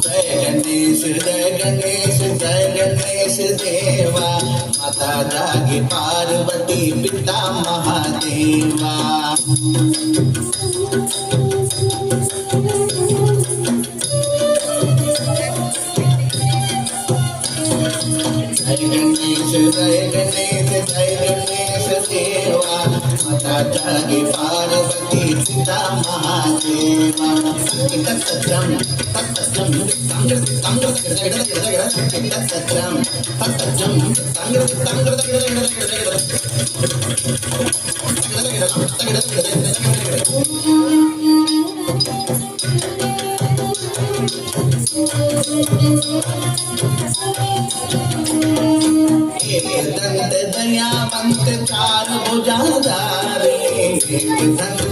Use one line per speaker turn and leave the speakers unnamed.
जय गणेश जय गणेश देवा, माता जागी पार्वती पिता महादेवा। जय गणेश जय गणेश जय गणेश देवा, माता जागी पार्वती पिता महादेवा। तत्सत्रम तत्सत्रम दंत दयावंत चार भुजाधारी, दंत